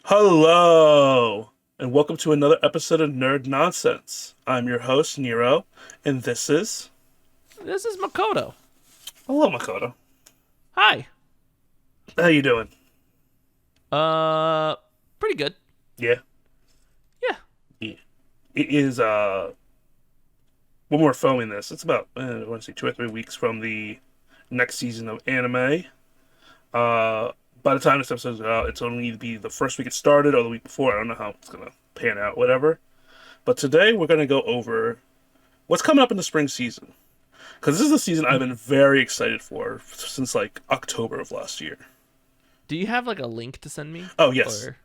Hello, and welcome to another episode of Nerd Nonsense. I'm your host, Nero, and this is. This is Makoto. Hello, Makoto. Hi. How you doing? Uh, Pretty good. Yeah. Yeah. Yeah. It is, when we're filming this, it's about, I want to say 2 or 3 weeks from the next season of anime. Uh, by the time this episode's out, it's only to be the first week it started or the week before. I don't know how it's going to pan out, whatever. But today we're going to go over what's coming up in the spring season. Because this is the season I've been very excited for since like October of last year. Do you have like a link to send me? Oh yes, Or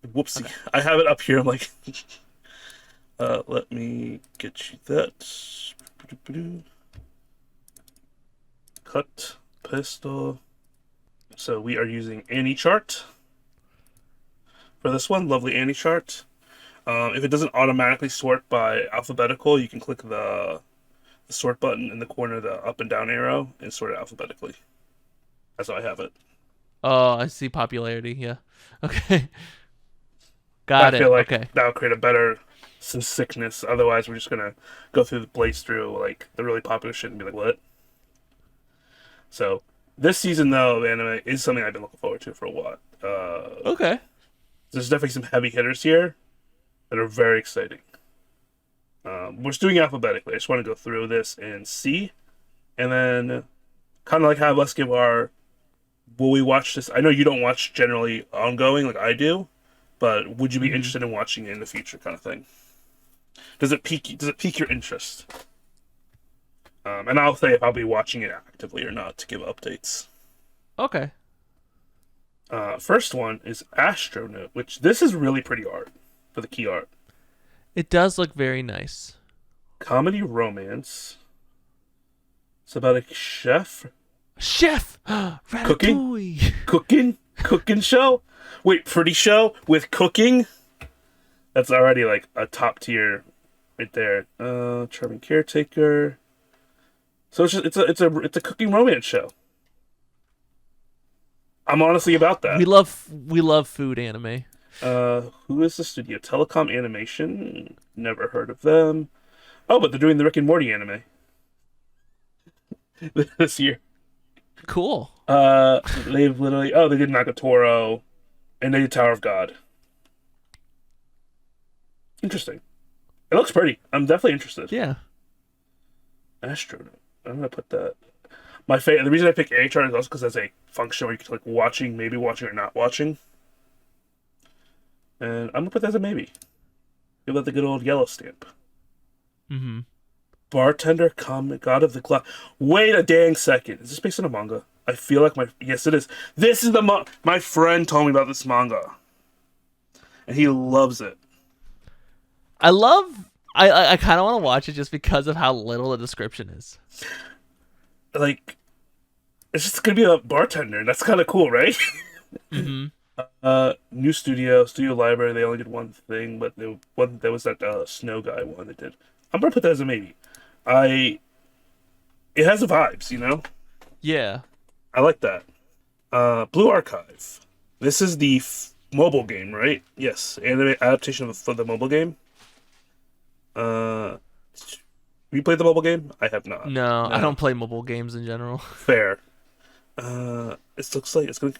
whoopsie! okay. I have it up here. I'm like, let me get you that. Cut pistol. So we are using AnyChart for this one. Lovely AnyChart. If it doesn't automatically sort by alphabetical, you can click the sort button in the corner, the up and down arrow, and sort it alphabetically. That's how I have it. Oh, I see popularity. Yeah. Okay. I Got feel it. like Okay. that'll create a better some sickness. Otherwise, we're just gonna go through the blaze through like the really popular shit and be like, what? So this season though of anime is something I've been looking forward to for a while. Okay. There's definitely some heavy hitters here that are very exciting. We're just doing it alphabetically. I just want to go through this and see, and then kind of like have let's give our will we watch this? I know you don't watch generally ongoing like I do, but would you be hmm interested in watching it in the future, kind of thing? Does it pique your interest? And I'll say if I'll be watching it actively or not to give updates. Okay. First one is Astronaut, which this is really pretty art for the key art. It does look very nice. Comedy romance. It's about a chef Chef cooking, Ratatouille. cooking show. Wait, pretty show with cooking. That's already like a top tier right there. Charming caretaker. So it's a cooking romance show. I'm honestly about that. We love food anime. Who is the studio? Telecom Animation. Never heard of them. Oh, but they're doing the Rick and Morty anime this year. Cool. They've literally. Oh, they did Nagatoro, and they did Tower of God. Interesting. It looks pretty. I'm definitely interested. Yeah. Astronaut. I'm gonna put that. My favorite. The reason I pick AHR is also because there's a function where you can like watching, maybe watching or not watching, and I'm gonna put that as a maybe. Give that the good old yellow stamp. hmm Bartender, comic god of the cloud. Wait a dang second. Is this based on a manga? I feel like my yes, it is. This is the my friend told me about this manga, and he loves it. I love. I kind of want to watch it just because of how little the description is. Like it's just gonna be a bartender. And that's kind of cool, right? hmm New studio library. They only did one thing, but there was that snow guy one they did. I'm gonna put that as a maybe. I it has the vibes, you know. Yeah. I like that. Blue Archive. This is the mobile game, right? Yes, anime adaptation for the mobile game. Uh, you played the mobile game? I have not. No, I No, don't play mobile games in general. fair. It looks like it's gonna.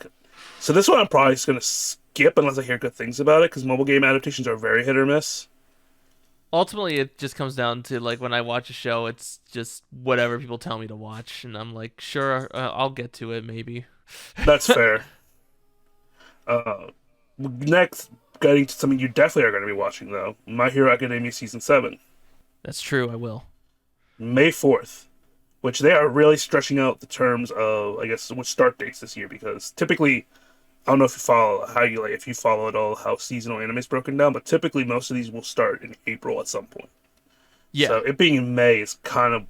So this one I'm probably just gonna skip unless I hear good things about it because mobile game adaptations are very hit or miss. Ultimately, it just comes down to like when I watch a show, it's just whatever people tell me to watch, and I'm like, sure, I'll get to it maybe. That's fair. Uh, Next, getting to something you definitely are going to be watching though. My Hero Academia season 7, That's true, I will. May 4th, which they are really stretching out the terms of I guess which start dates this year because typically I don't know if you follow how you like if you follow at all how seasonal anime is broken down, but typically most of these will start in April at some point. Yeah, So it being in May is kind of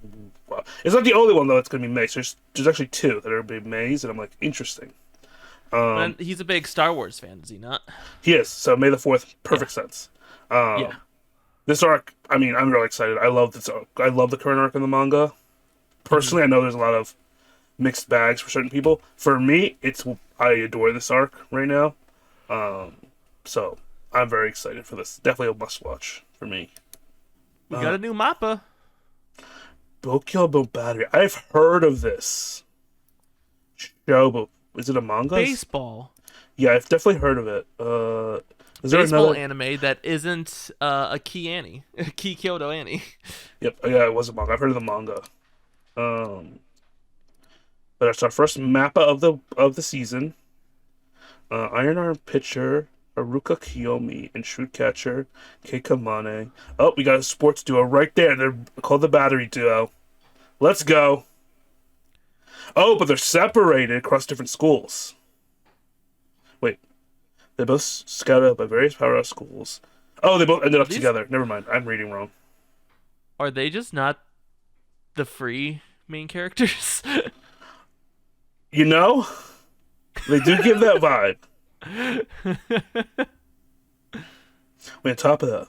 well, it's not the only one though. It's going to be May. So there's actually two that are being Mays, and I'm like interesting. and he's a big Star Wars fan, is he not? He is so May the 4th, Yeah, perfect sense. yeah. This arc, I mean, I'm really excited. I love this arc. I love the current arc in the manga. hmm Personally, I know there's a lot of mixed bags for certain people. For me, it's I adore this arc right now. Um, So I'm very excited for this. Definitely a must watch for me. We got a new mappa. Bokyobo Battery. I've heard of this show, but is it a manga? Baseball. Yeah, I've definitely heard of it. Is there Baseball another? anime that isn't a Key Annie. Key Kyoto Annie. Yep. Yeah, it was a manga. I've heard of the manga. But it's our first mappa of the season. Iron Arm pitcher Haruka Kiyomi and shrewd catcher Keika Mane. Oh, we got a sports duo right there. They're called the Battery Duo. Let's go. Oh, but they're separated across different schools. Wait, they both scouted up by various powerhouse schools. Oh, they both ended up These together. Never mind, I'm reading wrong. are they just not the free main characters? You know, they do give that vibe. Wait, on top of that.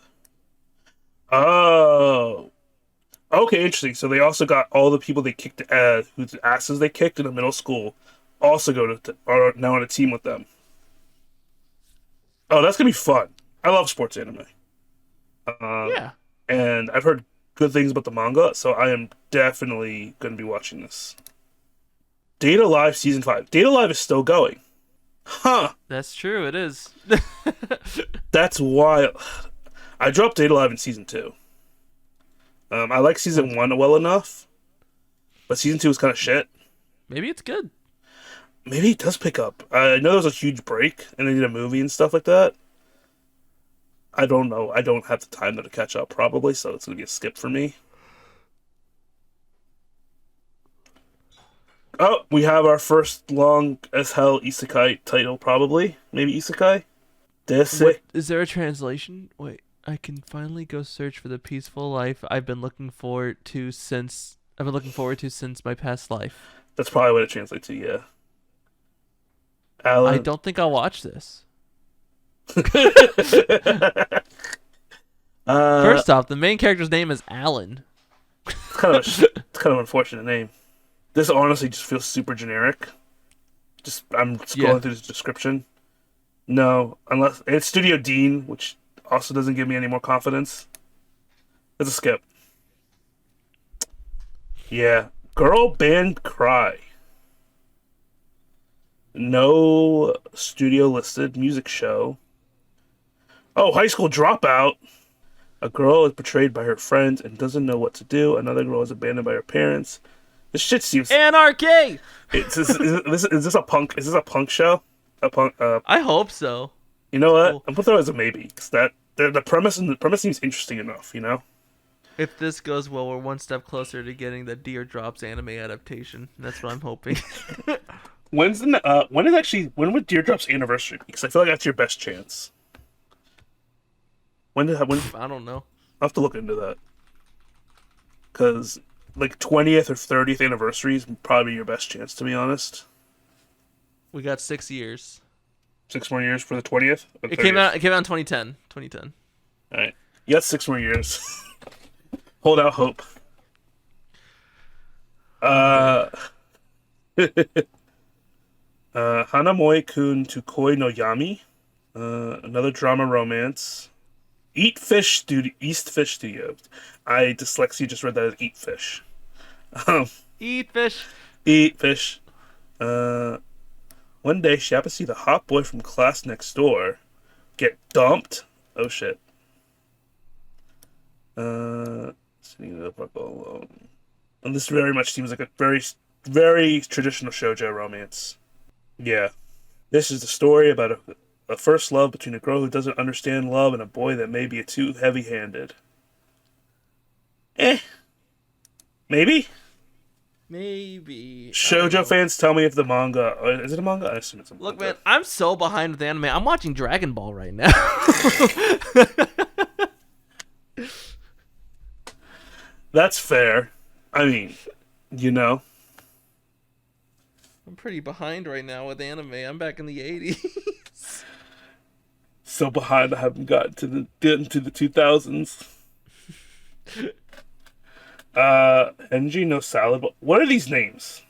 Oh, okay, interesting. So they also got all the people they kicked, whose asses they kicked in the middle school, also are now on a team with them. Oh, that's gonna be fun. I love sports anime. Yeah. And I've heard good things about the manga, so I am definitely going to be watching this. Data Live Season 5. Data Live is still going. Huh. That's true, it is. That's wild. I dropped Data Live in Season 2. I like Season 1 well enough, but Season 2 was kind of shit. Maybe it's good. Maybe it does pick up. I know there was a huge break, and they did a movie and stuff like that. I don't know. I don't have the time to catch up, probably, so it's going to be a skip for me. Oh, we have our first long as hell isekai title, probably. Maybe isekai? What, is there a translation? Wait, I can finally go search for the peaceful life I've been looking forward to since my past life. That's probably what it translates to, yeah. Alan. I don't think I'll watch this. First off, the main character's name is Alan. It's kind of an unfortunate name. This honestly just feels super generic. I'm scrolling through this description. No, unless it's Studio Dean, which also doesn't give me any more confidence. It's a skip. Yeah, girl band cry. No studio listed music show. Oh, high school dropout. A girl is betrayed by her friends and doesn't know what to do. Another girl is abandoned by her parents. This shit seems anarchy. Is this a punk? Is this a punk show? A punk? I hope so. You know what? I'm gonna throw it as a maybe because the premise seems interesting enough. You know. If this goes well, we're one step closer to getting the Deer Drops anime adaptation. That's what I'm hoping. When would Deerdrop's anniversary be? Because I feel like that's your best chance. When? I don't know. I'll have to look into that. Because like 20th or 30th anniversary is probably your best chance, to be honest. We got 6 years. 6 more years for the 20th. It came out in 2010. 2010. All right, you got 6 more years. Hold out hope. Hanamoi-kun to Koi no Yami. Another drama romance. East Fish Studios. Dyslexia just read that as Eat Fish. Eat fish. Eat fish. One day she happens to see the hot boy from class next door get dumped. Oh shit. Sitting in the park all alone. And this very much seems like a very, very traditional shoujo romance. Yeah. This is the story about a first love between a girl who doesn't understand love and a boy that may be too heavy-handed. Maybe? Maybe. Shoujo fans, tell me if the manga... Is it a manga? I assume it's a manga. Look, man, I'm so behind with anime. I'm watching Dragon Ball right now. That's fair. I mean, you know. I'm pretty behind right now with anime. I'm back in the 80s. So behind I haven't gotten to the 2000s. Enji no Salad Bowl. What are these names?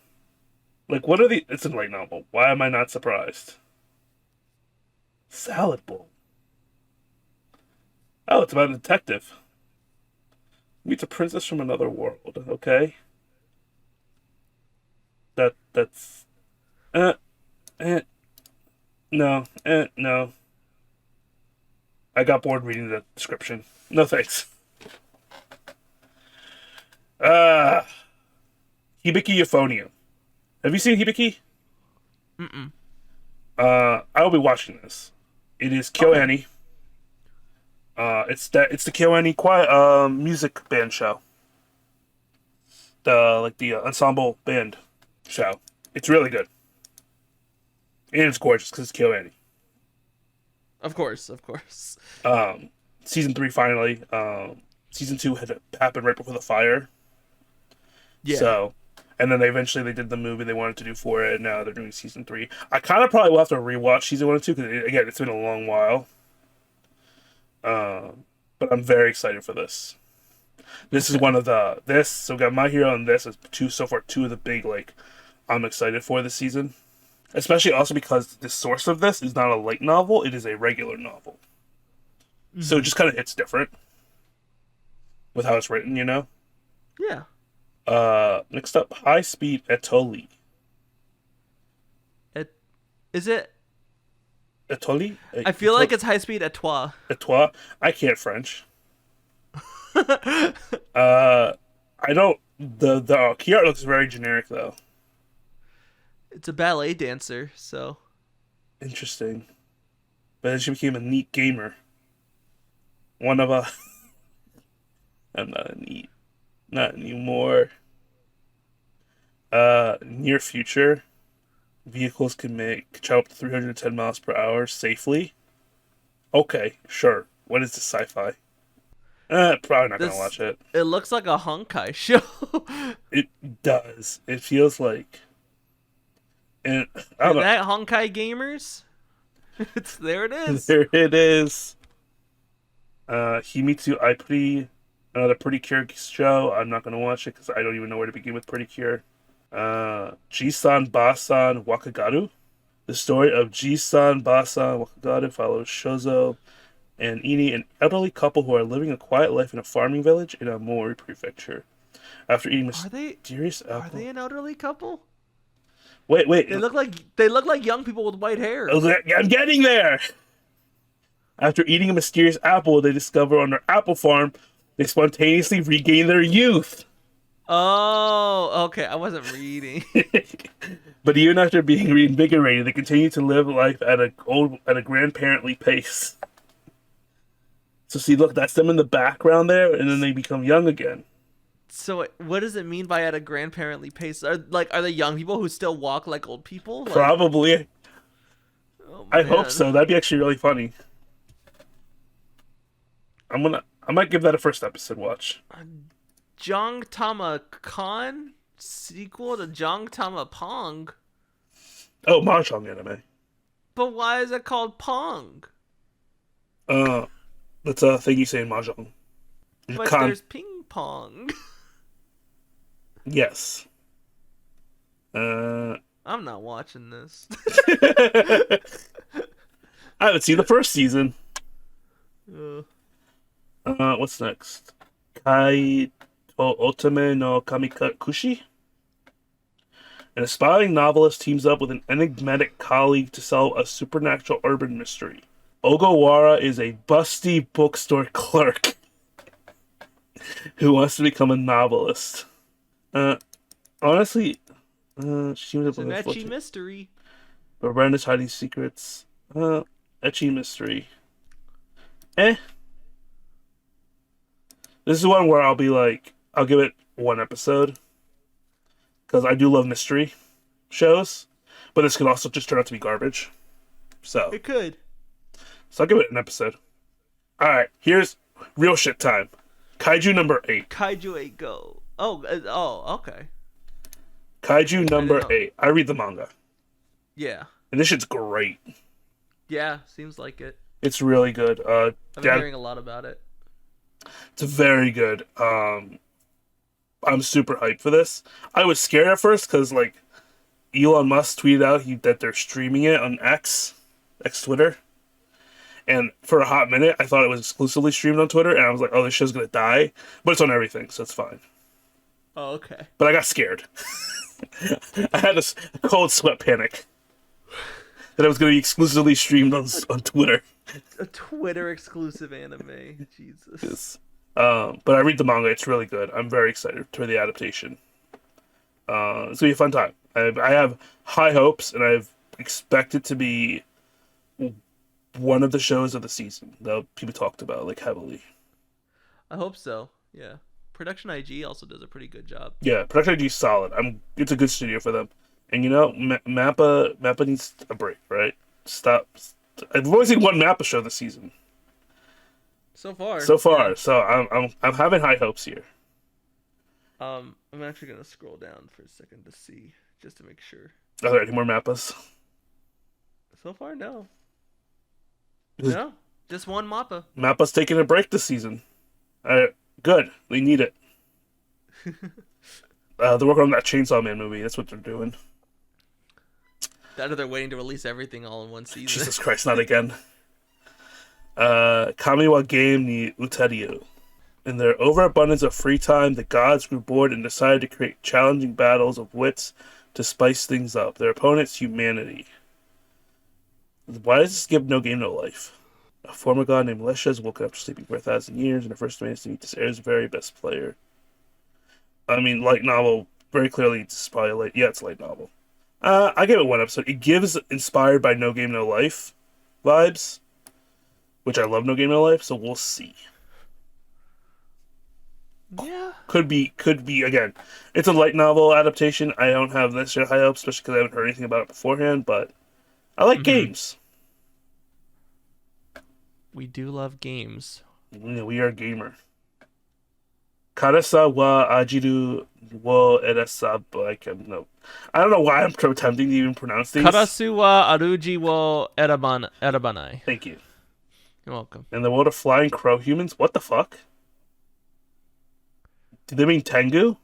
Like, what are the... It's a light novel. Why am I not surprised? Salad Bowl. Oh, it's about a detective. Meets a princess from another world. Okay, that's uh, eh, no, no. I got bored reading the description. No thanks. Uh Hibiki Euphonium. Have you seen Hibiki? Mm-mm. I will be watching this. It is Okay. KyoAni. It's the KyoAni quiet music band show. The ensemble band show. It's really good. And it's gorgeous because it's KyoAni. Of course, of course. Um, season 3 finally. Season 2 had happened right before the fire. Yeah. So, and then they did the movie they wanted to do for it. And now they're doing season 3. I kind of probably will have to rewatch season 1 and 2 because again, it's been a long while. But I'm very excited for this. This is Okay. one of the this. So we got My Hero and this is two so far two of the big like I'm excited for this season. Especially also because the source of this is not a light novel; it is a regular novel. So it Hmm. just kind of hits different with how it's written, you know. Yeah. Next up, High Speed Etoli. It is it. Etoli? I feel like it's high speed at trois. Etoile? I can't French. Uh, I don't. The key art looks very generic though. It's a ballet dancer, so Interesting. But then she became a neat gamer. One of a. I'm not a neat. Not anymore. Near future, vehicles can travel up to 310 miles per hour safely. Okay, sure. What is this sci-fi? Probably not gonna this watch it. it looks like a Honkai show. It does. It feels like, and I Hear don't that, Honkai gamers? It's there. It know. is. There it is. Himitsu Aipri, another Pretty Cure show. I'm not gonna watch it because I don't even know where to begin with Pretty Cure. Jisan Basan Wakagaru. The story of Jisan Basan Wakagaru follows Shozo and Ini, an elderly couple who are living a quiet life in a farming village in Amori Prefecture. After eating Are they? mysterious Are they apple. an elderly couple? Wait. They look like young people with white hair. I'm getting there! After eating a mysterious apple they discover on their apple farm, they spontaneously regain their youth. Oh, okay. I wasn't reading. But even after being reinvigorated, they continue to live life at a grandparently pace. So see, look, that's them in the background there, and then they become young again. So what does it mean by at a grandparently pace? Are they young people who still walk like old people? Like, Probably. oh I hope man. so. That'd be actually really funny. I might give that a first episode watch. Jong Tama Khan sequel to Jong Tama Pong. Oh, mahjong anime. But why is it called Pong? Uh, that's a thing you say in mahjong. But Con. there's ping pong. Yes. Uh, I'm not watching this. I haven't seen the first season. uh, What's next? Kai Otome no Kamikushi? An aspiring novelist teams up with an enigmatic colleague to solve a supernatural urban mystery. Ogawara is a busty bookstore clerk who wants to become a novelist. Uh, honestly, she was it's an able to etchy mystery. but Brenda's hiding secrets. Etchy mystery. Eh. This is one where I'll be like, I'll give it one episode because I do love mystery shows, but this could also just turn out to be garbage. So, It could. so I'll give it an episode. All right, here's real shit time. Kaiju number 8. Kaiju 8 Go. Oh, okay. Kaiju I didn't number know. 8. I read the manga, Yeah. and this shit's great. Yeah, seems like it. It's really good. I've been Dad, hearing a lot about it. it's very good. I'm super hyped for this. I was scared at first because like Elon Musk tweeted out that they're streaming it on X Twitter, And for a hot minute, I thought it was exclusively streamed on Twitter, and I was like, "Oh, this show's gonna die," but it's on everything, so it's fine. Oh, okay. But I got scared. I had this cold sweat panic that it was gonna be exclusively streamed on Twitter. A Twitter exclusive anime. Jesus. Yes. But I read the manga; it's really good. I'm very excited for the adaptation. It's gonna be a fun time. I have high hopes, and I expect it to be one of the shows of the season that people talked about like heavily. I hope so. Yeah. Production IG also does a pretty good job. Yeah, Production IG is solid. It's a good studio for them. And you know, Mappa needs a break, right? Stop. I've only seen one Mappa show this season So far. so far, Yeah. so I'm having high hopes here. I'm actually gonna scroll down for a second to see, just to make sure. Are there any more Mappas? So far, no. Is- No. Just one Mappa. Mappa's taking a break this season. Good. We need it. They're working on that Chainsaw Man movie. That's what they're doing. That or they're waiting to release everything all in one season. Jesus Christ, not again. Kami wa game ni utaryu. In their overabundance of free time, the gods grew bored and decided to create challenging battles of wits to spice things up. Their opponents, humanity. Why does this give no game, no life? A former god named Lesha has woken up to sleeping for 1,000 years, and her first man is to meet this era's very best player. I mean, light novel, very clearly, it's probably a light. Yeah, it's a light novel. I give it one episode. It gives inspired by No Game No Life vibes, which I love No Game No Life, so we'll see. Yeah. Could be again. It's a light novel adaptation. I don't have necessarily high hopes, especially because I haven't heard anything about it beforehand. But I like games. We do love games. We are a gamer. Karasa wa ajiru wo erasabu. I don't know why I'm attempting to even pronounce these. Karasu wa aruji wo erabanai. Thank you. You're welcome. In the world of flying crow humans, what the fuck? Do they mean Tengu?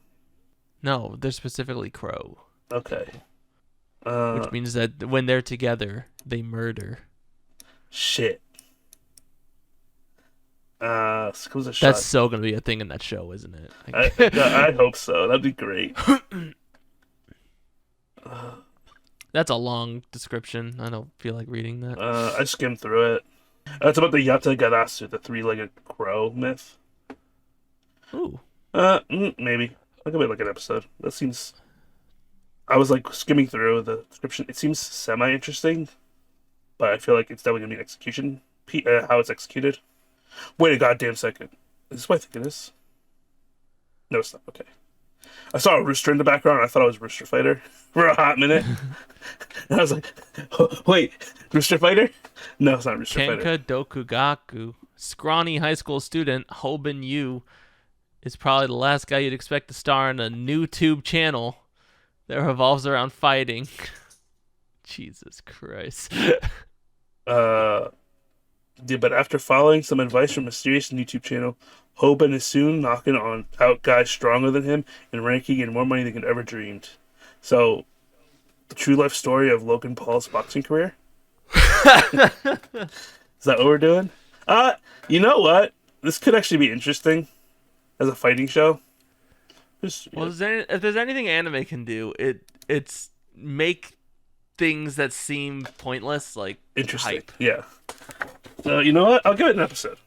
No, they're specifically crow, Okay. which means that when they're together, they murder. Shit. Who's a shot? That's so gonna be a thing in that show, isn't it? I hope so. That'd be great. That's a long description. I don't feel like reading that. I skimmed through it. It's about the Yata Garasu, the three-legged crow myth. Ooh. Maybe. I'll give it like an episode. That seems. I was like skimming through the description. It seems semi-interesting, but I feel like it's definitely gonna be execution. How it's executed. Wait a goddamn second. Is this what I think it is? No, it's not. Okay. I saw a rooster in the background. And I thought it was Rooster Fighter for a hot minute. And I was like, oh, wait, Rooster Fighter? No, it's not Rooster Fighter. Kenka Dokugaku. Scrawny high school student Hoban Yu is probably the last guy you'd expect to star in a new tube channel that revolves around fighting. Jesus Christ. Yeah, but after following some advice from a mysterious YouTube channel, Hoban is soon knocking out guys stronger than him and ranking in more money than he could ever dreamed. So, the true life story of Logan Paul's boxing career? Is that what we're doing? You know what? This could actually be interesting as a fighting show. Well, if there's anything anime can do, it's make things that seem pointless like interesting. hype. Yeah. So, you know what? I'll give it an episode.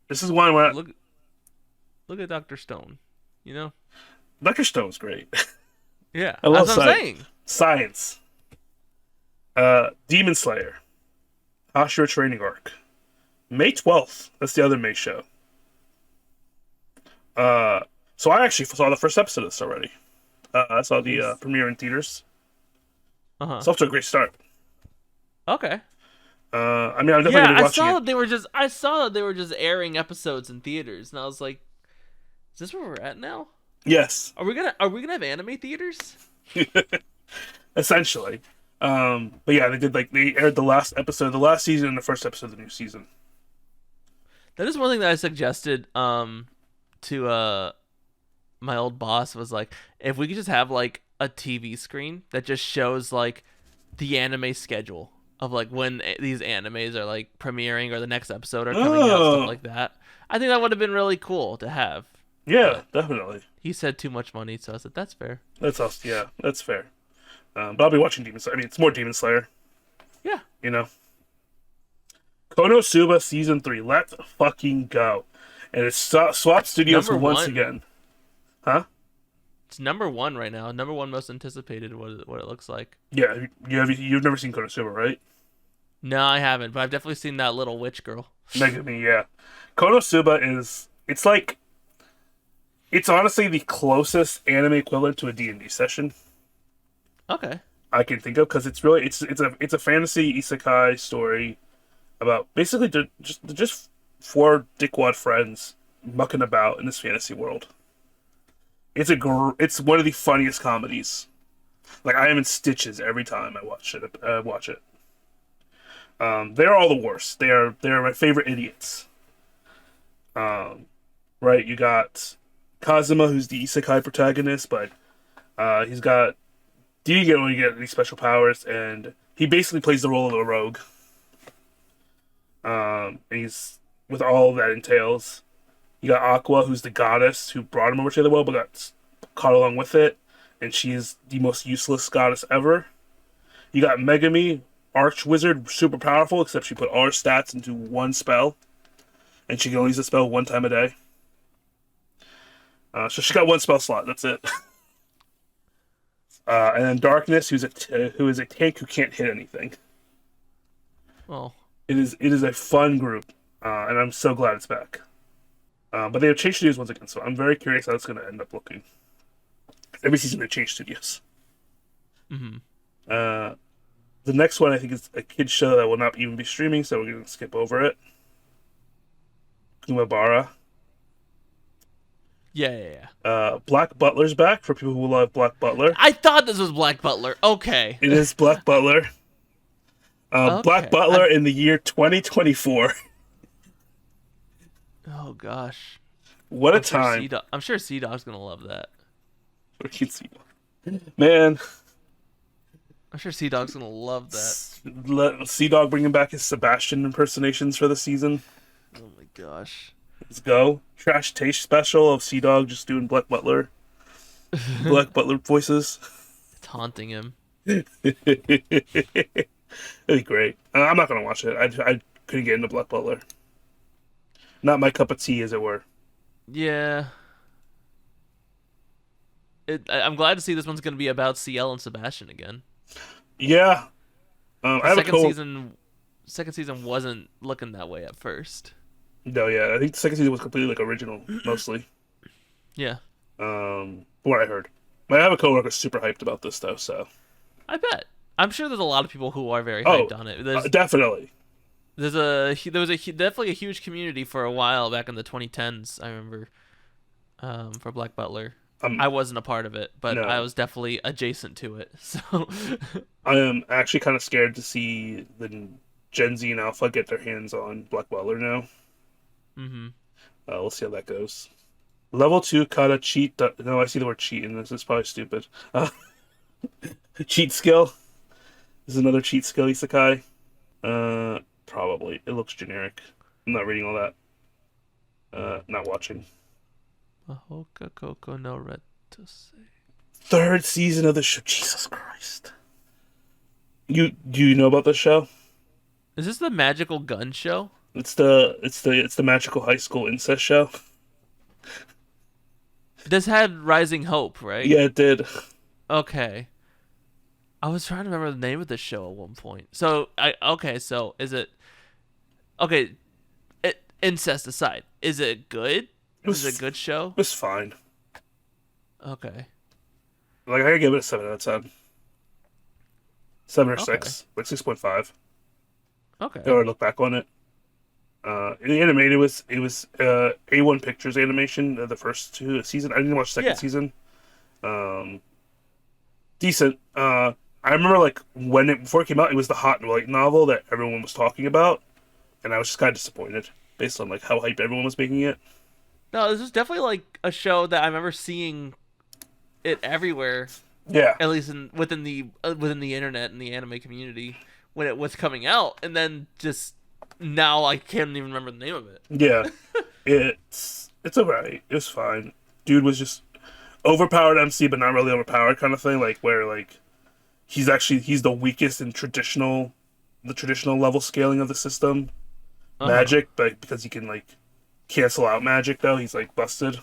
This is one where Look at Dr. Stone. You know? Dr. Stone's great. Yeah. I love That's what I'm saying. Science. Demon Slayer. Hashira Training Arc. May 12th. That's the other May show. So I actually saw the first episode of this already. I saw the premiere in theaters. Uh-huh. It's off to a great start. Okay. I mean, I'm definitely gonna be watching I saw that they were just airing episodes in theaters, and I was like, "Is this where we're at now? Yes, Are we gonna have anime theaters?" essentially. But yeah, they aired the last episode of the last season and the first episode of the new season. That is one thing that I suggested to my old boss was like, if we could just have like a TV screen that just shows like the anime schedule of like when these animes are like premiering or the next episode are coming out, stuff Oh, like that. I think that would have been really cool to have. yeah, But definitely. he said too much money, so I said that's fair. That's also yeah, that's fair. But I'll be watching Demon Slayer. I mean, it's more Demon Slayer, Yeah. you know. Konosuba season 3. Let's fucking go. And it's Swap Studios Number once one. again. Huh? It's number one right now. Number one most anticipated. What it looks like. Yeah, you've never seen Konosuba, right? No, I haven't, but I've definitely seen that little witch girl. Megami, yeah. Konosuba is it's honestly the closest anime equivalent to a D&D session Okay. I can think of because it's a fantasy isekai story about basically just four dickwad friends mucking about in this fantasy world. It's one of the funniest comedies. Like I am in stitches every time I watch it. They're all the worst. They are my favorite idiots. Right, you got Kazuma, who's the isekai protagonist, but he's got Deegan when you get these special powers, and he basically plays the role of a rogue. And he's with all that entails. You got Aqua, who's the goddess who brought him over to the world, but got caught along with it, and she's the most useless goddess ever. You got Megami, arch wizard, super powerful, except she put all her stats into one spell, and she can only use the spell one time a day. So she got one spell slot. That's it. And then Darkness, who is a tank who can't hit anything. Well, It is a fun group, and I'm so glad it's back. But they have changed studios once again, so I'm very curious how it's going to end up looking. Every season they change studios. mm-hmm. The next one I think is a kids show that will not even be streaming, so we're going to skip over it. Kumabara. Yeah. Black Butler's back for people who love Black Butler. I thought this was Black Butler. Okay. It is Black Butler. Okay. Black Butler in the year 2024. Oh gosh. What a I'm sure time. Sea-Dog- I'm sure Sea Dog's gonna love that. Man, I'm sure Sea Dog's gonna love that. let Sea Dog bringing back his Sebastian impersonations for the season. Oh my gosh. Let's go. Trash Taste special of Sea Dog just doing Black Butler. Black Butler voices. It's haunting him. It'd be great. I'm not gonna watch it. I couldn't get into Black Butler. Not my cup of tea, as it were. Yeah. I'm glad to see this one's gonna be about CL and Sebastian again. Yeah. I have Second season wasn't looking that way at first. No, yeah. I think the second season was completely original, mostly. Yeah. From what I heard. I have a coworker super hyped about this though, so. I bet. I'm sure there's a lot of people who are very hyped on it. Definitely. There was definitely a huge community for a while back in the 2010s. I remember, for Black Butler. I wasn't a part of it, but No. I was definitely adjacent to it. So I am actually kind of scared to see the Gen Z and Alpha get their hands on Black Butler now. mm-hmm. We'll see how that goes. Level 2 kata cheat. No, I see the word cheat in this. It's probably stupid. Cheat skill. This is another cheat skill isekai. Probably. It looks generic. I'm not reading all that. Not watching. Mahoka Koko no Red to say. Third season of the show. Jesus Christ. Do you know about this show? Is this the magical gun show? It's the magical high school incest show. This had Rising Hope, right? Yeah, it did. Okay. I was trying to remember the name of the show at one point. So is it okay? Incest aside, is it good? Is it a good show? It was fine. Okay. Like I could give it a 7 out of 10. 7 or Okay. 6, like 6.5. Okay. If I were to look back on it. The animated was A1 Pictures animation the first two season. I didn't watch the second season. Decent. I remember like before it came out, it was the hot and light novel that everyone was talking about, and I was just kind of disappointed based on like how hyped everyone was making it. No, this is definitely like a show that I remember seeing it everywhere. Yeah. At least within the internet and the anime community, when it was coming out, and then just now I can't even remember the name of it. Yeah, it's alright. It was fine. Dude was just overpowered MC, but not really overpowered kind of thing. Like where like he's the weakest in the traditional level scaling of the system. Uh-huh. Magic, but because he can like cancel out magic though, he's like busted.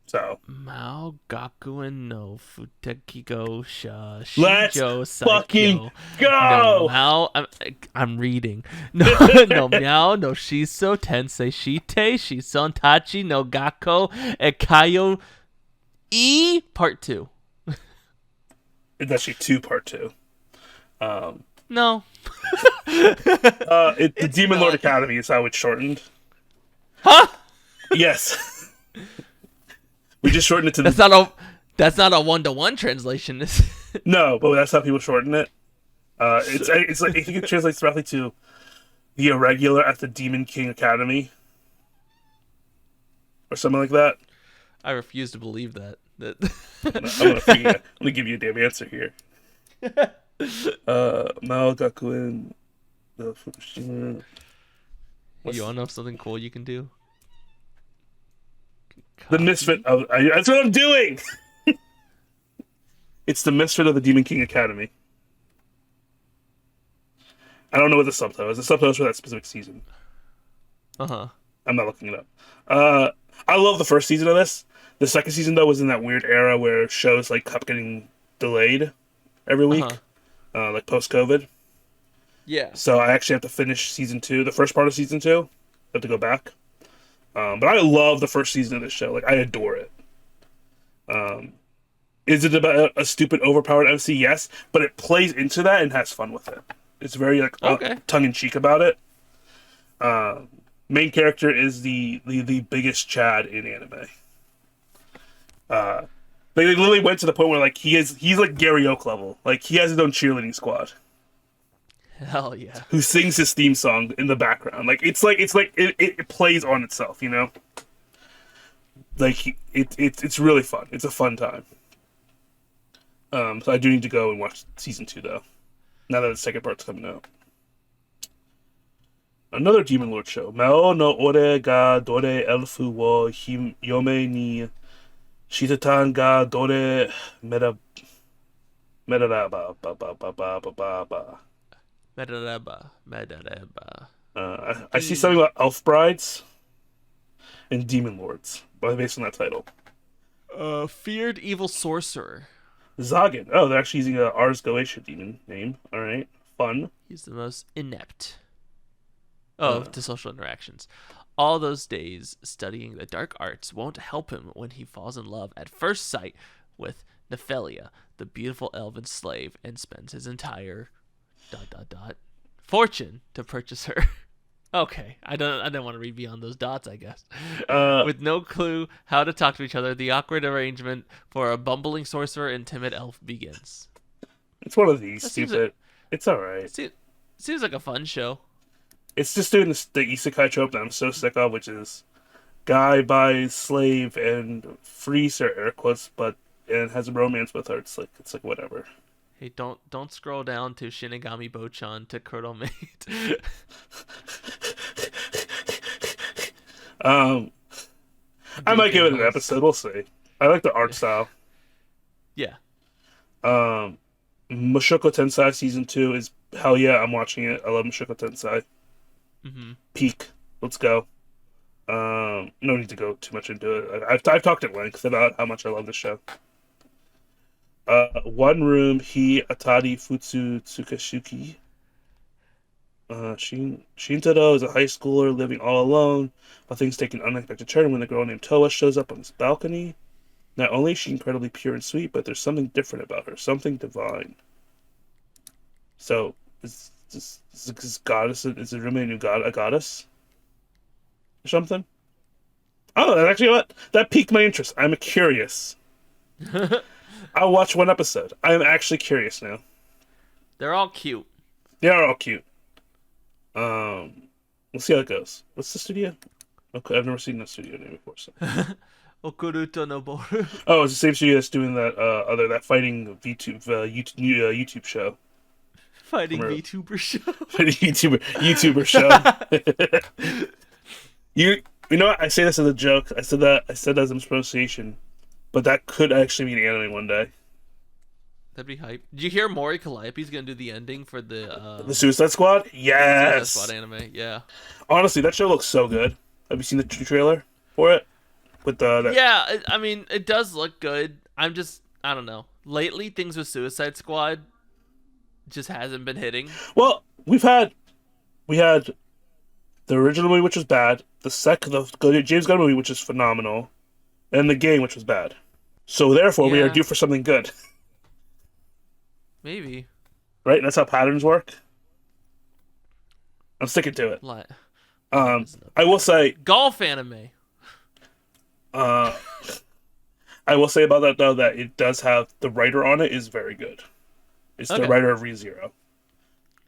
So Mao Gakuen no Futeki go sha let's Shijo fucking Saikyo no go. Mao I'm reading no no Miao no Shiso Tensei Shite Shison Tachi no Gakko Ekayo E Part 2. It's actually two part two. Um, No. the It's Demon Lord not. Academy is how it's shortened. Huh? Yes, we just shortened it to That's not a 1-to-1 translation. no, but that's how people shorten it. It's like I think it translates roughly to the irregular at the Demon King Academy or something like that. I refuse to believe that. I'm gonna give you a damn answer here. Mao Gakuen, the Fukushima. You wanna know something cool you can do? The misfit of that's what I'm doing. It's the misfit of the Demon King Academy. I don't know what the subtitle is. The subtitle is for that specific season. Uh-huh. I'm not looking it up. I love the first season of this. The second season though was in that weird era where shows like kept getting delayed every week, like post COVID. Yeah. So I actually have to finish season two, the first part of season two. I have to go back. But I love the first season of this show. Like I adore it. Is it about a stupid, overpowered MC? Yes, but it plays into that and has fun with it. It's very like Okay. tongue in cheek about it. Main character is the biggest Chad in anime. They literally went to the point where like he's like Gary Oak level. Like he has his own cheerleading squad Hell yeah. who sings his theme song in the background. Like it plays on itself, you know. Like it's really fun. It's a fun time. So I do need to go and watch season two though. Now that the second part's coming out. Another Demon Lord show. Mao no ore ga dore elfu wo yome ni shitatan ga dore meraraba ba ba ba ba ba ba ba. Medareba. I see something about elf brides and demon lords, based on that title. Feared evil sorcerer. Zagen. Oh, they're actually using a Ars Goetia demon name. All right, fun. He's the most inept to social interactions. All those days studying the dark arts won't help him when he falls in love at first sight with Nephelia, the beautiful elven slave, and spends his entire ... fortune to purchase her. Okay, I didn't want to read beyond those dots, I guess. With no clue how to talk to each other, the awkward arrangement for a bumbling sorcerer and timid elf begins. It's one of these That seems stupid. It's all right. Seems like a fun show. It's just doing the isekai trope that I'm so sick of, which is guy buys slave and frees her air quotes, but and has a romance with her. It's like whatever. Hey, don't scroll down to Shinigami Bochan to Curdle Mate. I might give it an episode. We'll see. I like the art style. Yeah. Mushoku Tensei season 2 is hell yeah. I'm watching it. I love Mushoku Tensei. Peak. Let's go. No need to go too much into it. I've talked at length about how much I love this show. One room Hi Atari Futsu Tsukashuki. Shintaro is a high schooler living all alone, but things take an unexpected turn when a girl named Toa shows up on his balcony. Not only is she incredibly pure and sweet, but there's something different about her, something divine. So, is this goddess, is it really a goddess? Or something? Oh, that actually, what? That piqued my interest. I'm curious. I'll watch one episode. I'm actually curious now. They're all cute. They are all cute. We'll see how it goes. What's the studio? Okay, I've never seen that studio name before. So. Okuruto Noboru. Oh, it's the same studio that's doing that fighting YouTube YouTube show. Fighting from VTuber show. a YouTuber show. You know what? I say this as a joke. I said that as a mispronunciation, but that could actually be an anime one day. That'd be hype. Did you hear Mori Calliope's gonna do the ending for The Suicide Squad? Suicide Squad Yes. anime? Yeah. Honestly, that show looks so good. Have you seen the trailer for it? With that. Yeah, I mean, it does look good. I don't know. Lately, things with Suicide Squad just hasn't been hitting. Well, we had the original movie, which was bad. The James Gunn movie, which is phenomenal, and the game, which was bad. So therefore, we are Yeah. due for something good, Maybe. right? That's how patterns work. I'm sticking to it. Like I will say, golf anime. uh, I will say about that though that it does have the writer on it is very good. It's the Okay. writer of ReZero,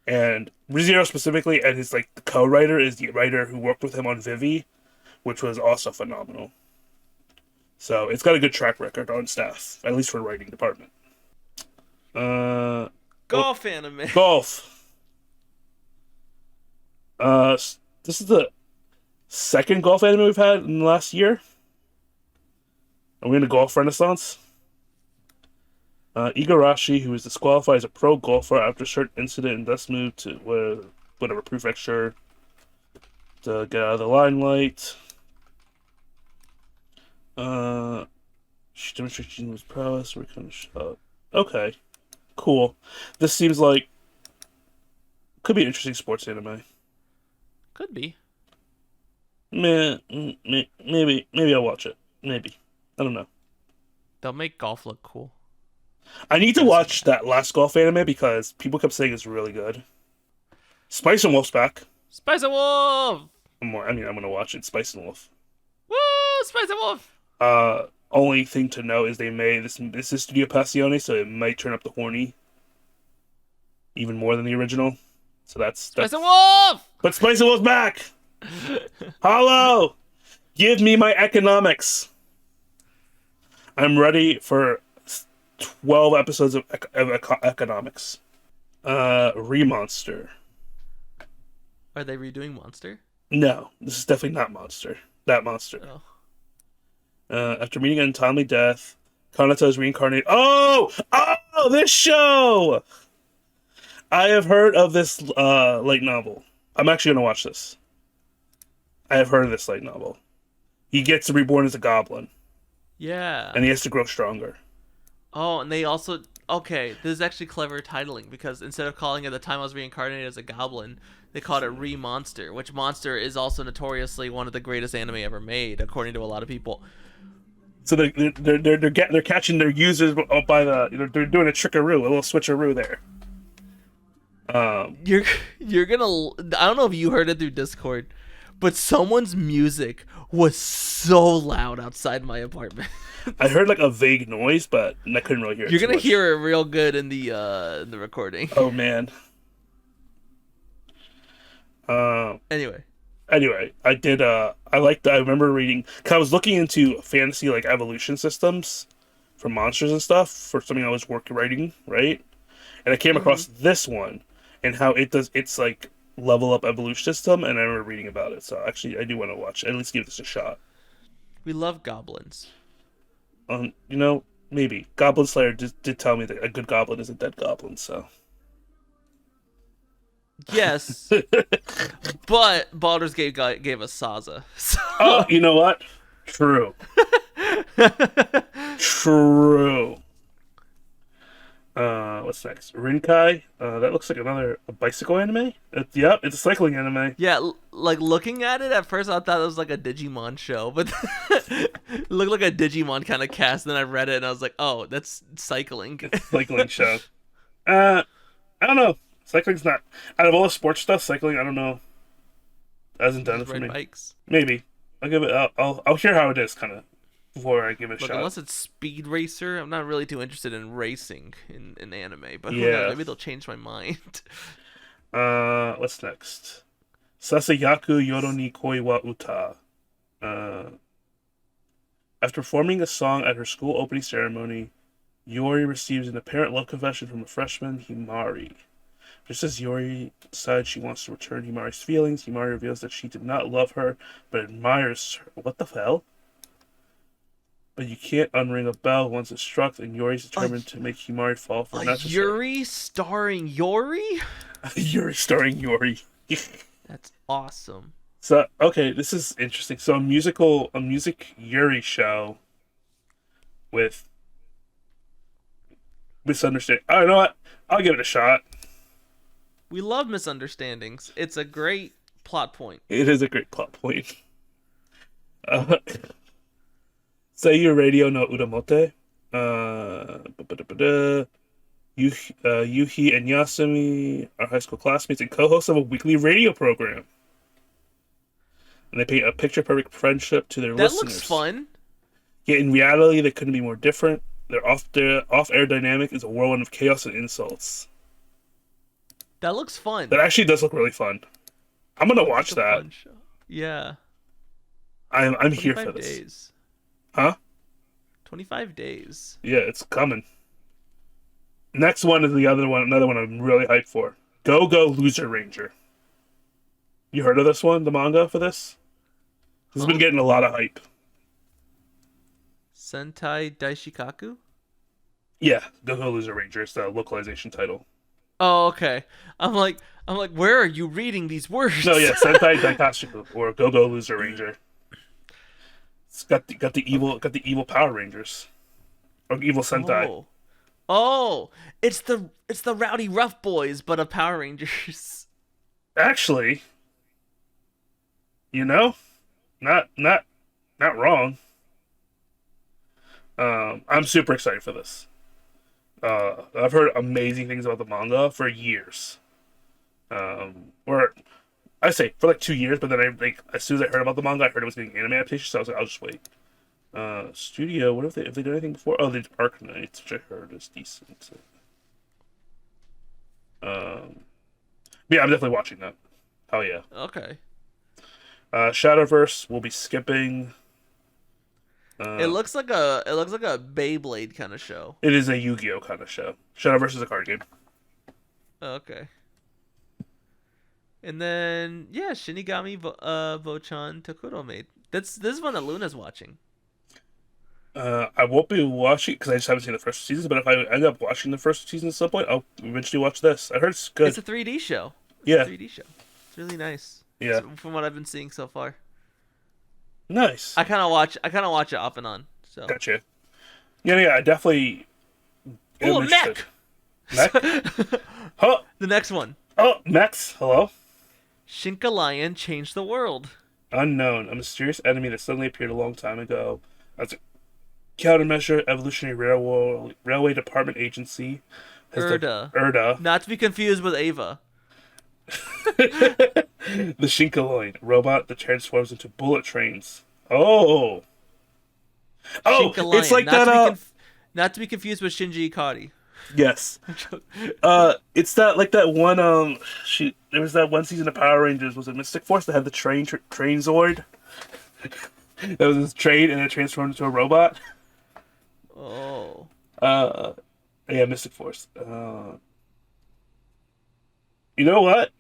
and ReZero specifically, and his like the co-writer is the writer who worked with him on Vivi, which was also phenomenal. So it's got a good track record on staff, at least for the writing department. Uh, Golf anime. golf. This is the second golf anime we've had in the last year. Are we in a golf renaissance? Igarashi, who is disqualified as a pro golfer after a certain incident and thus moved to whatever prefecture to get out of the limelight. She demonstrated his prowess. Okay, cool. This seems like could be an interesting sports anime. Could be. Maybe I'll watch it. Maybe I don't know. They'll make golf look cool. I need to watch that last golf anime because people kept saying it's really good. Spice and Wolf's back. Spice and Wolf. I'm gonna watch it. Spice and Wolf. Woo! Spice and Wolf. Only thing to know is they may this is Studio Passione, so it might turn up the horny even more than the original. So that's Spice and Wolf. But Spice and Wolf's back. Hello, give me my economics. I'm ready for 12 episodes of economics. Remonster. Are they redoing Monster? No, this is definitely not Monster. That Monster. Oh. After meeting an untimely death, Kanata is reincarnated. Oh, this show! I have heard of this light novel. I'm actually gonna watch this. I have heard of this light novel. He gets reborn as a goblin, Yeah. and he has to grow stronger. Oh, and they also okay. This is actually clever titling because instead of calling it "The Time I Was Reincarnated as a Goblin," they called it "Re-Monster," which Monster is also notoriously one of the greatest anime ever made, according to a lot of people. So they're catching their users up by they're doing a trickaroo, a little switcheroo there. You're gonna. I don't know if you heard it through Discord, but someone's music was so loud outside my apartment. I heard like a vague noise, but I couldn't really hear it. You're too gonna much. hear it real good in the recording. Oh man. Anyway, I remember reading, cause I was looking into fantasy like evolution systems for monsters and stuff for something I was writing, right? And I came across this one and how it's like level up evolution system, and I remember reading about it. So actually I do want to watch, at least give this a shot. we love goblins. Maybe Goblin Slayer did tell me that a good goblin is a dead goblin, so Yes, but Baldur's Gate gave us Saza. So... oh, you know what? True. True. What's next? Rinkai. That looks like a bicycle anime. Yep, it's a cycling anime. Yeah, like looking at it at first, I thought it was like a Digimon show, but it looked like a Digimon kind of cast. Then I read it and I was like, oh, that's cycling. Cycling show. I don't know. Cycling's not out of all the sports stuff. Cycling, I don't know. Hasn't done it Just for ride me. bikes. Maybe I'll give it. I'll hear how it is kind of before I give it a Look, shot. unless it's Speed Racer, I'm not really too interested in racing in anime. But who Yeah. knows? Maybe they'll change my mind. What's next? Sasayaku Yoro ni Koi wa Uta. After performing a song at her school opening ceremony, Yori receives an apparent love confession from a freshman, Himari. Just as Yori decides she wants to return Himari's feelings, Himari reveals that she did not love her, but admires her. What the hell? But you can't unring a bell once it's struck, and Yori's A, determined to make Himari fall for a not just Yuri starring Yuri? Yuri starring Yori. That's awesome. So okay, this is interesting. So a music Yuri show with misunderstanding. I don't know what. I'll give it a shot. We love misunderstandings. It's a great plot point. It is a great plot point. Uh, Seiyu Radio no Uramote. Yuhi and Yasumi are high school classmates and co-hosts of a weekly radio program. And they paint a picture-perfect friendship to their That listeners. looks fun. Yet in reality, they couldn't be more different. Their off-air dynamic is a whirlwind of chaos and insults. That looks fun. That actually does look really fun. I'm gonna watch It's a that. fun show. Yeah. I'm here 25 for this. days. Huh? 25 days. Yeah, it's coming. Next one is another one I'm really hyped for. Go Go Loser Ranger. You heard of this one, the manga for this? This has been getting a lot of hype. Sentai Daishikaku? Yeah, Go Go Loser Ranger is the localization title. Oh, okay. I'm like, where are you reading these words? No, yeah, Sentai Daikashiku or Go Go Loser Ranger. It's got the evil Power Rangers or evil Sentai. Oh, it's the Rowdy Rough Boys, but of Power Rangers. Actually, not wrong. I'm super excited for this. I've heard amazing things about the manga for years. Or I say for like 2 years, but then as soon as I heard about the manga, I heard it was getting anime adaptation, so I was like, I'll just wait. Studio, what if they did anything before? Oh, they did Arknights, which I heard is decent. So. Yeah, I'm definitely watching that. Hell yeah. Okay. Shadowverse, we'll be skipping. It looks like a Beyblade kind of show. It is a Yu-Gi-Oh kind of show. Shadowverse is a card game. Okay. And then Shinigami Vochan Tokuro made. This is one that Luna's watching. I won't be watching because I just haven't seen the first season. But if I end up watching the first season at some point, I'll eventually watch this. I heard it's good. It's a 3D show. Yeah. A 3D show. It's really nice. Yeah. From what I've been seeing so far. Nice. I kind of watch it off and on. So. Gotcha. Yeah. I definitely. Oh, mech. Mech. Huh. The next one. Oh, mechs. Hello. Shinka Lion changed the world. Unknown, a mysterious enemy that suddenly appeared a long time ago. As a countermeasure, Evolutionary Railway Department Agency has Erda. Not to be confused with Ava. the Shinkaloid, a robot that transforms into bullet trains. Oh, Shinka it's like Lion. that. Not to be confused with Shinji Ikari. Yes. It's that one. There was that one season of Power Rangers. Was it Mystic Force that had the train Zoid? That was this train and it transformed into a robot. Oh. Yeah, Mystic Force. You know what?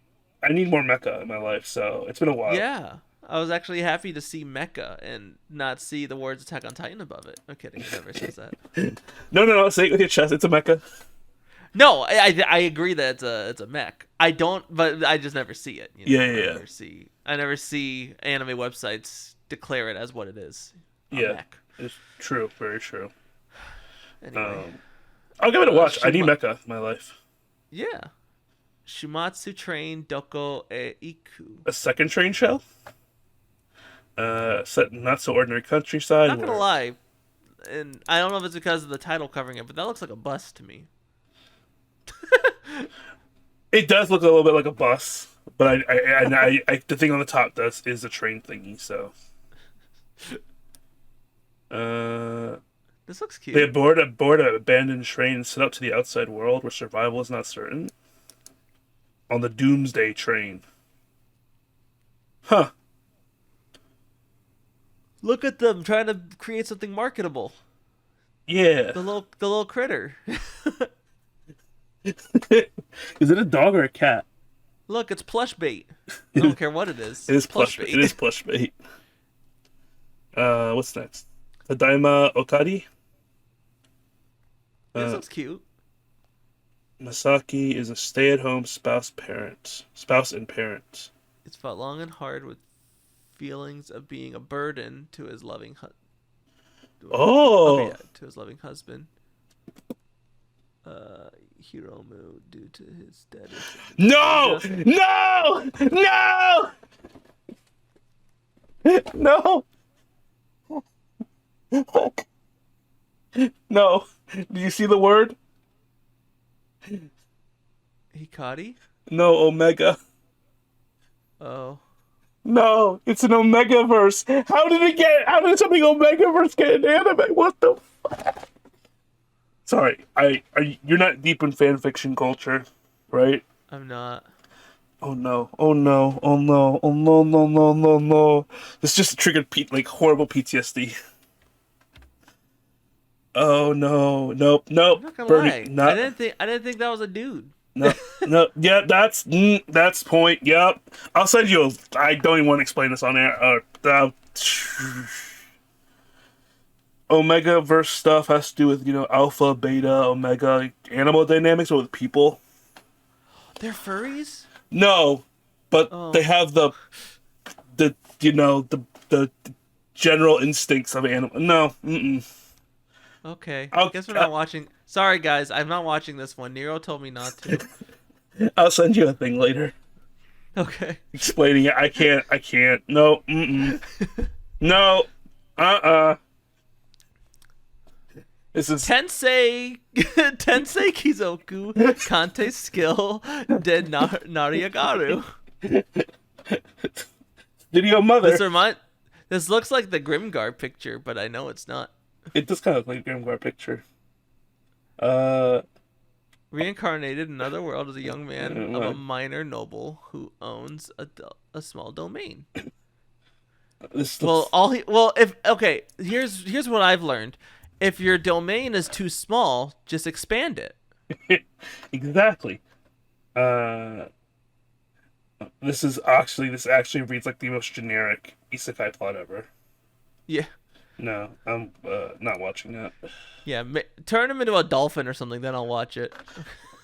I need more mecha in my life, so it's been a while. Yeah. I was actually happy to see Mecha and not see the words Attack on Titan above it. I'm kidding. It never says that. No. Say it with your chest. It's a mecha. No, I agree that it's a mech. I don't, but I just never see it. Yeah. I never see anime websites declare it as what it is. Yeah, mech. it's true. Very true. Anyway. I'll give it a watch. I need mecha in my life. Yeah. Shumatsu Train Doko e Iku. A second train show? Set in not so ordinary countryside. Not gonna lie, and I don't know if it's because of the title covering it, but that looks like a bus to me. It does look a little bit like a bus, but I the thing on the top is a train thingy. So, this looks cute. they board an abandoned train and set out to the outside world where survival is not certain. On the Doomsday train. Huh. Look at them trying to create something marketable. Yeah. The little critter. Is it a dog or a cat? Look, it's plush bait. I don't care what it is. It It's is plush plush. It bait. is plush bait. What's next? Tadaima Okari. This Uh, looks cute. Masaki is a stay-at-home spouse and parent. It's fought long and hard with feelings of being a burden to his loving okay, Oh yeah, to his loving husband. Hiromu, due to his status. no, no, no, no, no! Do you see the word? Hikari? No, Omega. Oh. No, it's an Omega verse. How did it get? How did something Omega verse get an anime? What the? Sorry, you're not deep in fan fiction culture, right? I'm not. Oh no! Oh no! Oh no! Oh no! No! No! No! No! This just triggered like horrible PTSD. Oh no! Nope! Nope! I'm not gonna Bernie, lie. not I didn't think that was a dude. no no. Yeah, that's point. Yep. I'll send you. I don't even want to explain this on air. Omega verse stuff has to do with alpha, beta, omega, animal dynamics, or with people. They're furries? No, but Oh. they have the general instincts of animal. No, Okay. I'll- Guess we're not watching. Sorry, guys. I'm not watching this one. Nero told me not to. I'll send you a thing later Okay. explaining it. I can't. No, no, This is Tensei Kizoku Kante skill de Nariagaru. video mother. This looks like the Grimgar picture, but I know it's not. It does kind of look like a Grimgar picture. Reincarnated in another world as a young man of a Right. minor noble who owns a small domain. This Well, here's what I've learned. If your domain is too small, just expand it. exactly. This actually reads like the most generic isekai plot ever. Yeah. No, I'm not watching that. Yeah, turn him into a dolphin or something, then I'll watch it.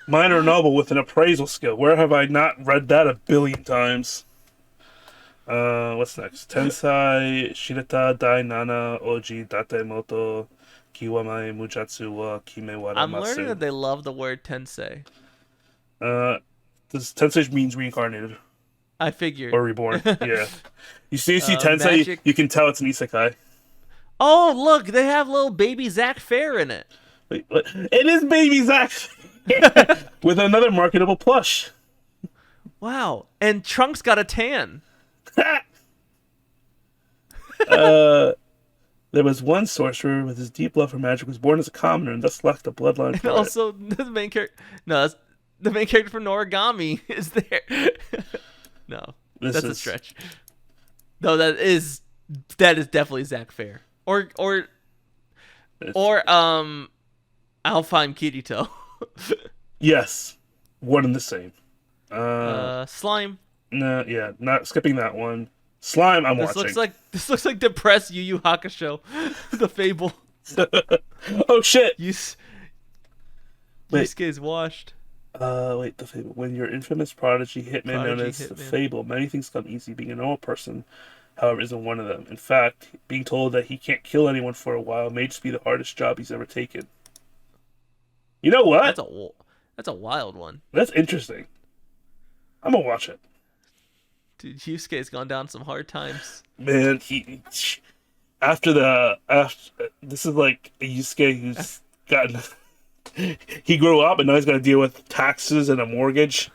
Minor novel with an appraisal skill. Where have I not read that a billion times? What's next? Tensai Shirata Dai Nana Oji Date Moto Kiwamae Mujatsu wa Kime wa I'm learning that Ramasu. they love the word tensei. This Tensei means reincarnated I figured. or reborn. Yeah. You see Tensei, magic- you can tell it's an isekai. Oh, look, they have little baby Zach Fair in it. Wait, what? It is Baby Zach with another marketable plush. Wow. And Trunks got a tan. There was one sorcerer with his deep love for magic was born as a commoner and thus lacked a bloodline And for it. also, the main character. No, that's, the main character from Noragami is there. No, This that's a is- stretch. No, that is definitely Zach Fair. Or Alfheim Kirito. Yes, one and the same. Slime. No, yeah, not skipping that one. Slime, I'm This watching. looks like depressed Yu Yu Hakusho, the Fable. Oh shit! Wait. Yusuke is washed. Wait, the Fable. When your infamous prodigy hitman known Prodigy as the hitman. Fable, many things come easy. Being a normal person, however, isn't one of them. In fact, being told that he can't kill anyone for a while may just be the hardest job he's ever taken. You know what? That's a wild one. That's interesting. I'm gonna watch it. Dude, Yusuke's gone down some hard times. Man, after this is like a Yusuke who's gotten he grew up and now he's got to deal with taxes and a mortgage.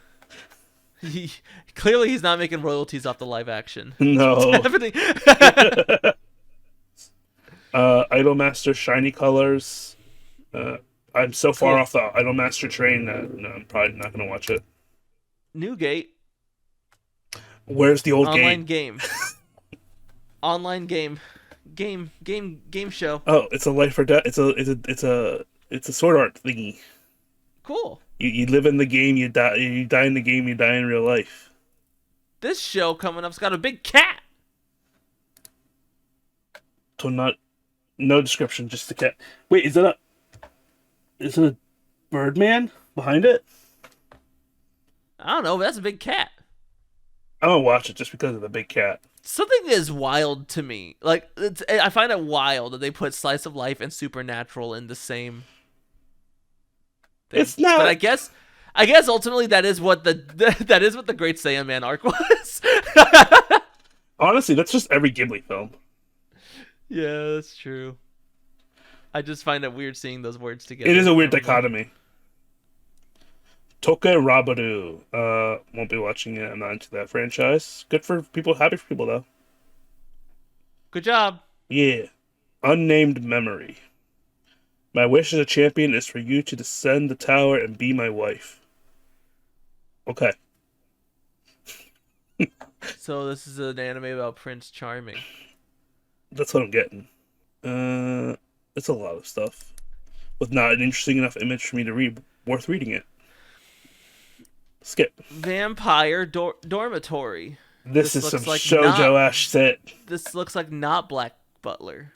Clearly he's not making royalties off the live action. No. Everything. Idolmaster Shiny Colors. I'm so far Cool. off the Idolmaster train that no, I'm probably not gonna watch it. Newgate Where's the old online game? game. Online game show. Oh, it's a Life or Death. It's a Sword Art thingy. Cool. You live in the game, you die. You die in the game, you die in real life. This show coming up's got a big cat. So not no description, just the cat. Wait, is it a Birdman behind it? I don't know, but that's a big cat. I'm gonna watch it just because of the big cat. Something is wild to me. Like I find it wild that they put slice of life and supernatural in the same thing. It's not. But I guess ultimately that is what the that is what the Great Saiyaman arc was. Honestly, that's just every Ghibli film. Yeah, that's true. I just find it weird seeing those words together. It is a weird I don't know. dichotomy. Toke Rabaru. Won't be watching it. I'm not into that franchise. Good for people. Happy for people though. Good job. Yeah. Unnamed Memory. My wish as a champion is for you to descend the tower and be my wife. Okay. So this is an anime about Prince Charming. That's what I'm getting. It's a lot of stuff. With not an interesting enough image for me to read, worth reading it. Skip. Vampire Dormitory. This This is some looks like shoujo ass shit. This looks like not Black Butler.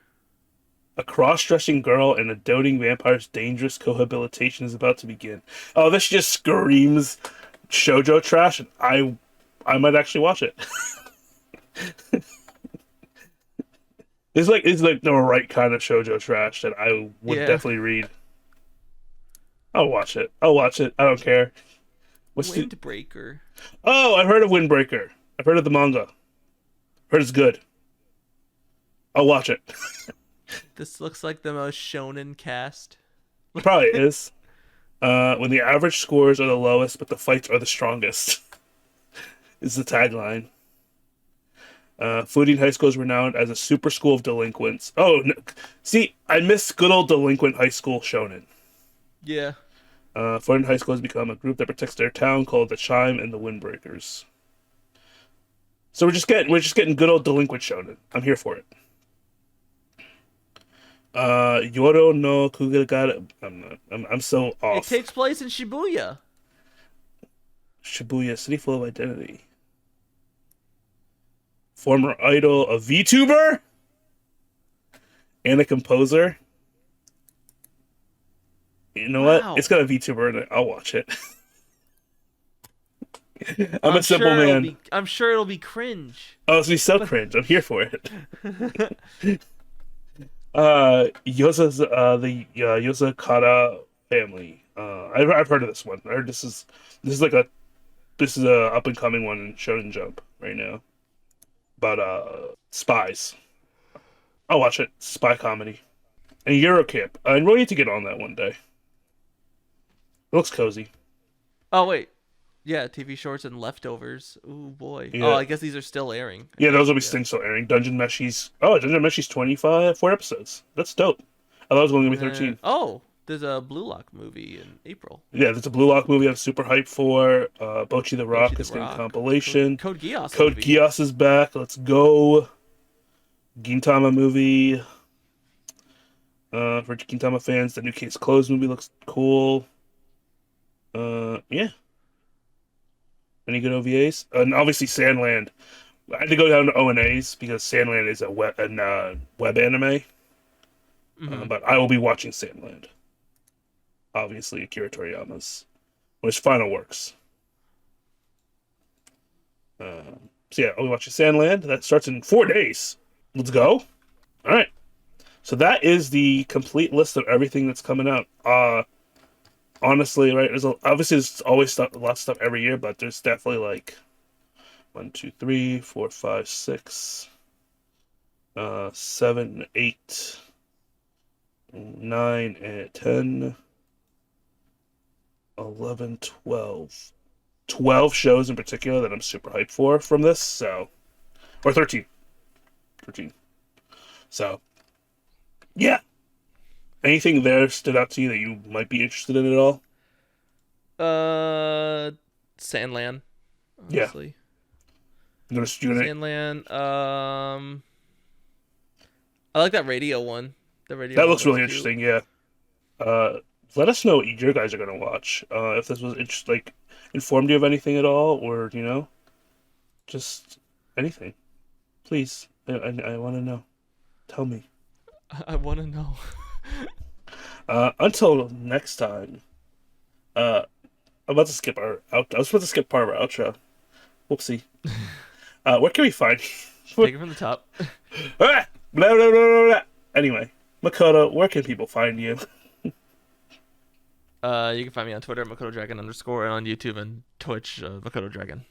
A cross-dressing girl and a doting vampire's dangerous cohabitation is about to begin. Oh, this just screams shoujo trash, and I might actually watch it. It's like the right kind of shoujo trash that I would Yeah. definitely read. I'll watch it. I'll watch it. I don't care. What's the? Windbreaker. Oh, I've heard of Windbreaker. I've heard of the manga. Heard it's good. I'll watch it. This looks like the most shonen cast. It probably is. When the average scores are the lowest, but the fights are the strongest, is the tagline. Furin High School is renowned as a super school of delinquents. Oh, no. See, I miss good old delinquent high school shonen. Yeah. Furin High School has become a group that protects their town called the Chime and the Windbreakers. So we're just getting good old delinquent shonen. I'm here for it. Yoro no Kugagara. I'm so It off. takes place in Shibuya. Shibuya, city full of identity. Former idol, a VTuber, and a composer. You know Wow. what? It's got a VTuber in it. I'll watch it. I'm a simple sure man. I'm sure it'll be cringe. Oh, it's gonna be so cringe. I'm here for it. The Yosakara family. I've heard of this one. I heard this is a up and coming one in Shonen Jump right now about spies. I'll watch it. Spy comedy and Eurocamp. I really need to get on that one day. It looks cozy. Oh wait. Yeah, TV shorts and leftovers. Ooh boy. Yeah. Oh, I guess these are still airing. Yeah, those will be Yeah. still airing. Dungeon Meshi's. Oh, Dungeon Meshi's 4 episodes. That's dope. I thought it was only gonna be 13. Oh, there's a Blue Lock movie in April. Yeah, there's a Blue Lock movie I'm super hyped for. Bocchi the Rock Bocchi the is getting Rock. compilation. Code Geass. Code movie. Geass is back. Let's go. Gintama movie. For Gintama fans, the new Case Closed movie looks cool. Yeah. Any good OVAs? And obviously Sandland. I had to go down to ONAs because Sandland is a web anime. Mhm. But I will be watching Sandland. Obviously, Akira Toriyama's when his final works. So yeah, I'll be watching Sandland. That starts in 4 days. Let's go. All right. So that is the complete list of everything that's coming out. Honestly, right? Obviously there's always stuff, lots of stuff every year, but there's definitely like 1, 2, 3, 4, 5, 6, 7, 8, 9, and 10, 11, 12. 12 shows in particular that I'm super hyped for from this, so or 13. 13. So yeah. Anything there stood out to you that you might be interested in at all? Sandland. Yeah. Honestly. You're gonna Sandland. I like that radio one. The radio that one looks really cute. interesting, yeah. let us know what your guys are gonna watch. If this was like informed you of anything at all, or just anything. Please, I want to know. Tell me. I want to know. Until next time. Uh, I'm about to skip our out. I was supposed to skip part of our outro. Whoopsie. Where can we find Take it from the top. Ah! Blah, blah, blah, blah, blah. Anyway, Makoto, where can people find you? You can find me on Twitter, Makoto Dragon _ and on YouTube and Twitch, Makoto Dragon.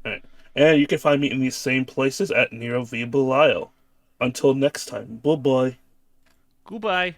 All right. And you can find me in these same places at Nero V. Belial. Until next time, bye bye. Goodbye.